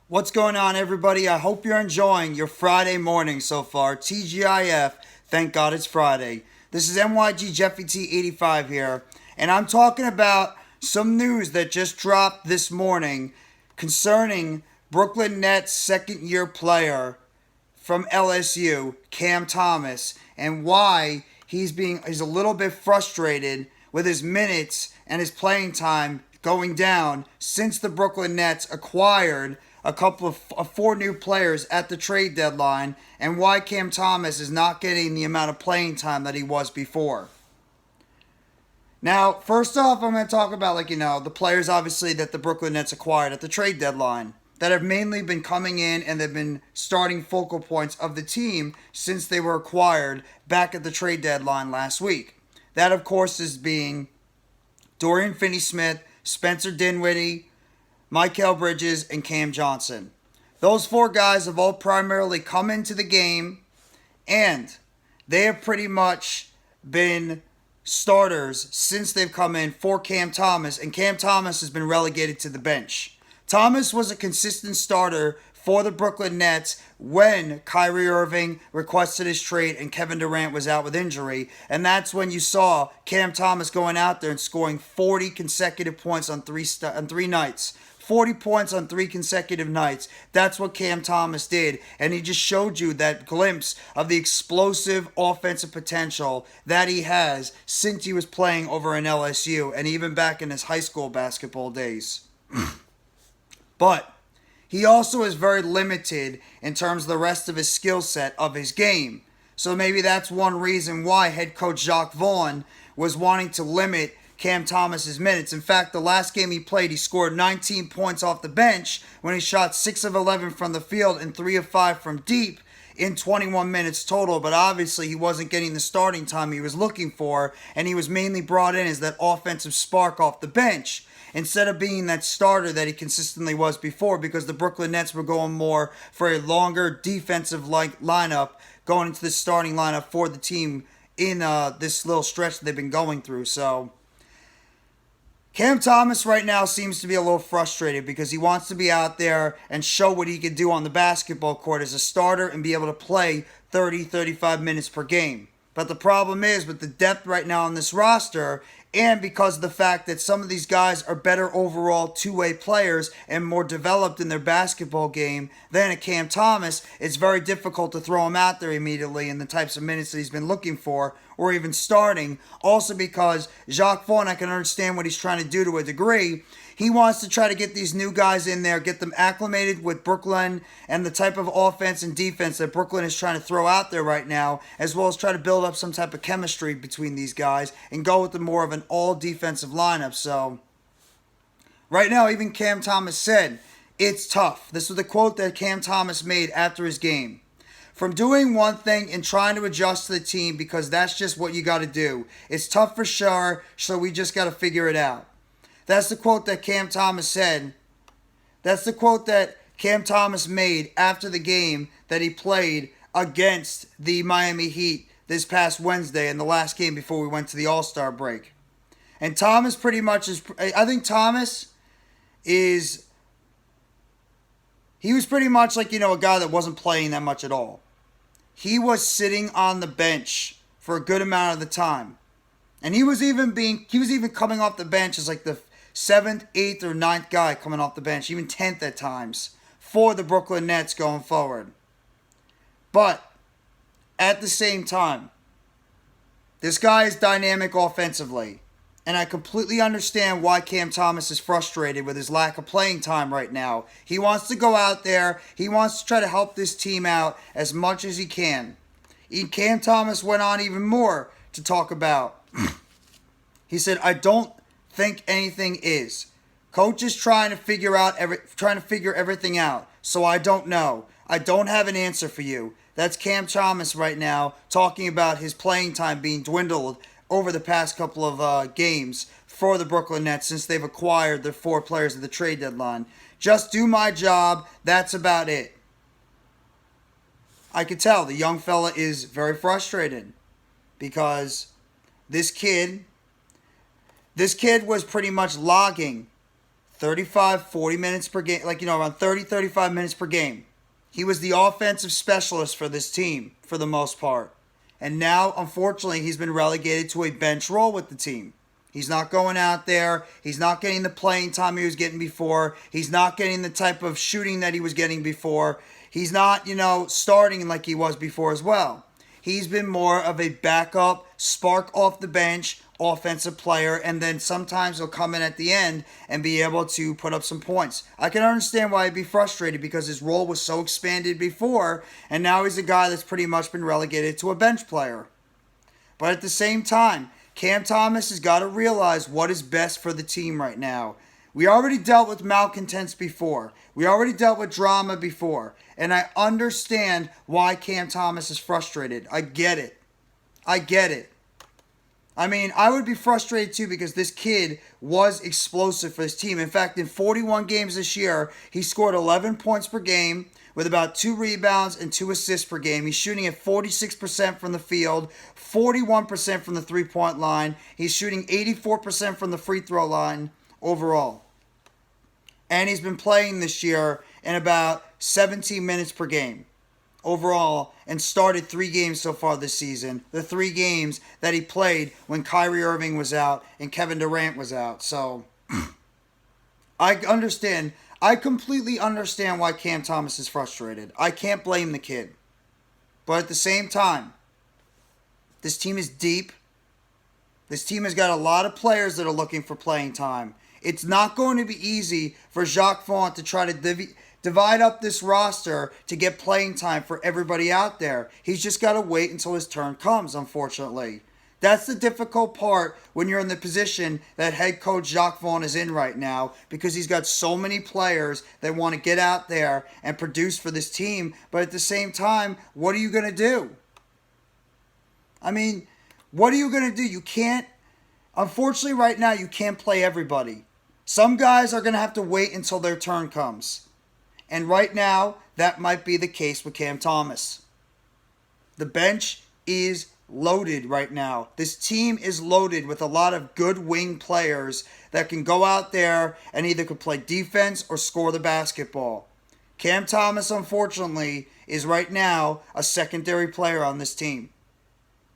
What's going on, everybody? I hope you're enjoying your Friday morning so far. TGIF, thank God it's Friday. This is NYG Jeffy T85 here, and I'm talking about some news that just dropped this morning concerning Brooklyn Nets second-year player from LSU, Cam Thomas, and why he's a little bit frustrated with his minutes and his playing time going down since the Brooklyn Nets acquired a couple of four new players at the trade deadline, and why Cam Thomas is not getting the amount of playing time that he was before. Now, first off, I'm going to talk about, the players, obviously, that the Brooklyn Nets acquired at the trade deadline that have mainly been coming in and they've been starting focal points of the team since they were acquired back at the trade deadline last week. That, of course, is being Dorian Finney-Smith, Spencer Dinwiddie, Mikal Bridges, and Cam Johnson. Those four guys have all primarily come into the game, and they have pretty much been starters since they've come in for Cam Thomas, and Cam Thomas has been relegated to the bench. Thomas was a consistent starter for the Brooklyn Nets when Kyrie Irving requested his trade and Kevin Durant was out with injury. And that's when you saw Cam Thomas going out there and scoring 40 consecutive points on three nights. 40 points on 3 consecutive nights. That's what Cam Thomas did. And he just showed you that glimpse of the explosive offensive potential that he has since he was playing over in LSU and even back in his high school basketball days. But he also is very limited in terms of the rest of his skill set of his game. So maybe that's one reason why head coach Jacques Vaughn was wanting to limit Cam Thomas's minutes. In fact, the last game he played, he scored 19 points off the bench when he shot 6 of 11 from the field and 3 of 5 from deep in 21 minutes total. But obviously, he wasn't getting the starting time he was looking for, and he was mainly brought in as that offensive spark off the bench instead of being that starter that he consistently was before, because the Brooklyn Nets were going more for a longer defensive lineup going into the starting lineup for the team in this little stretch that they've been going through. So Cam Thomas right now seems to be a little frustrated because he wants to be out there and show what he can do on the basketball court as a starter and be able to play 30, 35 minutes per game. But the problem is with the depth right now on this roster, and because of the fact that some of these guys are better overall two-way players and more developed in their basketball game than a Cam Thomas, it's very difficult to throw him out there immediately in the types of minutes that he's been looking for or even starting. Also because Jacques Vaughn, I can understand what he's trying to do to a degree. He wants to try to get these new guys in there, get them acclimated with Brooklyn and the type of offense and defense that Brooklyn is trying to throw out there right now, as well as try to build up some type of chemistry between these guys and go with more of an all-defensive lineup. So right now, even Cam Thomas said, it's tough. This was the quote that Cam Thomas made after his game. From doing one thing and trying to adjust to the team because that's just what you got to do. It's tough for sure, so we just got to figure it out. That's the quote that Cam Thomas said. That's the quote that Cam Thomas made after the game that he played against the Miami Heat this past Wednesday in the last game before we went to the All-Star break. And Thomas pretty much is, I think Thomas is, he was pretty much like, a guy that wasn't playing that much at all. He was sitting on the bench for a good amount of the time. And he was even coming off the bench as like the 7th, 8th, or 9th guy coming off the bench, even 10th at times, for the Brooklyn Nets going forward. But at the same time, this guy is dynamic offensively. And I completely understand why Cam Thomas is frustrated with his lack of playing time right now. He wants to go out there. He wants to try to help this team out as much as he can. And Cam Thomas went on even more to talk about. He said, I don't think anything is. Coach is trying to figure everything out. So I don't know. I don't have an answer for you. That's Cam Thomas right now talking about his playing time being dwindled over the past couple of games for the Brooklyn Nets since they've acquired their 4 players at the trade deadline. Just do my job. That's about it. I could tell the young fella is very frustrated because this kid was pretty much logging 35, 40 minutes per game, around 30, 35 minutes per game. He was the offensive specialist for this team for the most part. And now, unfortunately, he's been relegated to a bench role with the team. He's not going out there. He's not getting the playing time he was getting before. He's not getting the type of shooting that he was getting before. He's not, starting like he was before as well. He's been more of a backup, spark off the bench, offensive player, and then sometimes he'll come in at the end and be able to put up some points. I can understand why he'd be frustrated because his role was so expanded before, and now he's a guy that's pretty much been relegated to a bench player. But at the same time, Cam Thomas has got to realize what is best for the team right now. We already dealt with malcontents before. We already dealt with drama before. And I understand why Cam Thomas is frustrated. I get it. I mean, I would be frustrated too because this kid was explosive for his team. In fact, in 41 games this year, he scored 11 points per game with about 2 rebounds and 2 assists per game. He's shooting at 46% from the field, 41% from the three-point line. He's shooting 84% from the free throw line overall. And he's been playing this year in about 17 minutes per game overall and started 3 games so far this season. The 3 games that he played when Kyrie Irving was out and Kevin Durant was out. So I understand. I completely understand why Cam Thomas is frustrated. I can't blame the kid. But at the same time, this team is deep. This team has got a lot of players that are looking for playing time. It's not going to be easy for Jacques Vaughn to try to divide up this roster to get playing time for everybody out there. He's just got to wait until his turn comes, unfortunately. That's the difficult part when you're in the position that head coach Jacques Vaughn is in right now because he's got so many players that want to get out there and produce for this team. But at the same time, what are you going to do? I mean, what are you going to do? You can't, unfortunately right now, you can't play everybody. Some guys are going to have to wait until their turn comes. And right now, that might be the case with Cam Thomas. The bench is loaded right now. This team is loaded with a lot of good wing players that can go out there and either could play defense or score the basketball. Cam Thomas, unfortunately, is right now a secondary player on this team.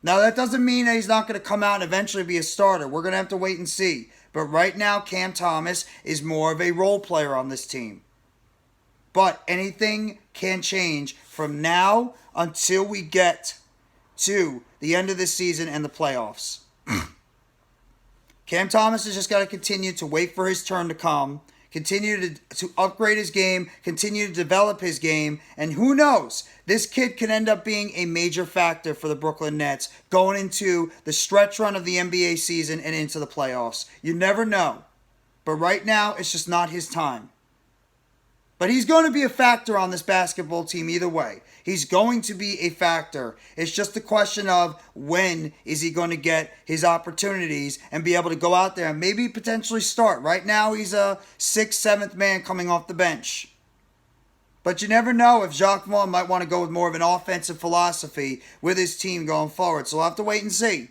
Now, that doesn't mean that he's not going to come out and eventually be a starter. We're going to have to wait and see. But right now, Cam Thomas is more of a role player on this team. But anything can change from now until we get to the end of the season and the playoffs. Cam Thomas has just got to continue to wait for his turn to come, continue to upgrade his game, continue to develop his game, and who knows, this kid can end up being a major factor for the Brooklyn Nets going into the stretch run of the NBA season and into the playoffs. You never know. But right now, it's just not his time. But he's going to be a factor on this basketball team either way. He's going to be a factor. It's just a question of when is he going to get his opportunities and be able to go out there and maybe potentially start. Right now, he's a 6th, 7th man coming off the bench. But you never know if Jacques Vaughn might want to go with more of an offensive philosophy with his team going forward. So we'll have to wait and see.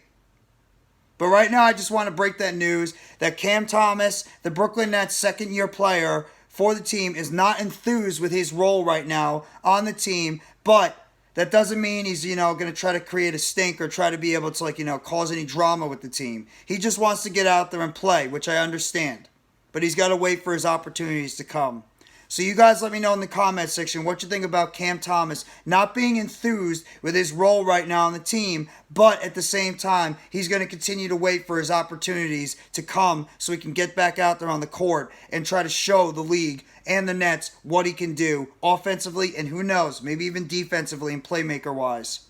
But right now, I just want to break that news that Cam Thomas, the Brooklyn Nets second-year player for the team, is not enthused with his role right now on the team. But that doesn't mean he's, going to try to create a stink or try to be able to, cause any drama with the team. He just wants to get out there and play, which I understand. But he's got to wait for his opportunities to come. So you guys let me know in the comment section what you think about Cam Thomas not being enthused with his role right now on the team, but at the same time, he's going to continue to wait for his opportunities to come so he can get back out there on the court and try to show the league and the Nets what he can do offensively and who knows, maybe even defensively and playmaker-wise.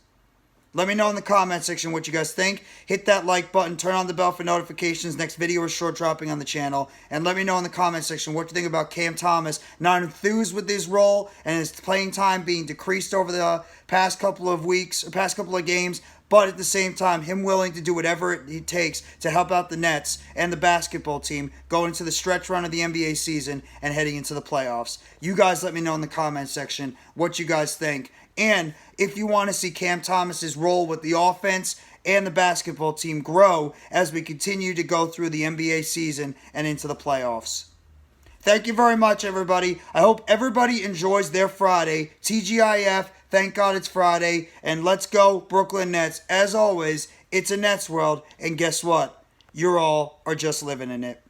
Let me know in the comment section what you guys think. Hit that like button. Turn on the bell for notifications. Next video is short dropping on the channel. And let me know in the comment section what you think about Cam Thomas not enthused with his role and his playing time being decreased over the past couple of weeks or past couple of games. But at the same time, him willing to do whatever it takes to help out the Nets and the basketball team going into the stretch run of the NBA season and heading into the playoffs. You guys let me know in the comment section what you guys think. And if you want to see Cam Thomas's role with the offense and the basketball team grow as we continue to go through the NBA season and into the playoffs. Thank you very much, everybody. I hope everybody enjoys their Friday. TGIF, thank God it's Friday. And let's go, Brooklyn Nets. As always, it's a Nets world. And guess what? You all are just living in it.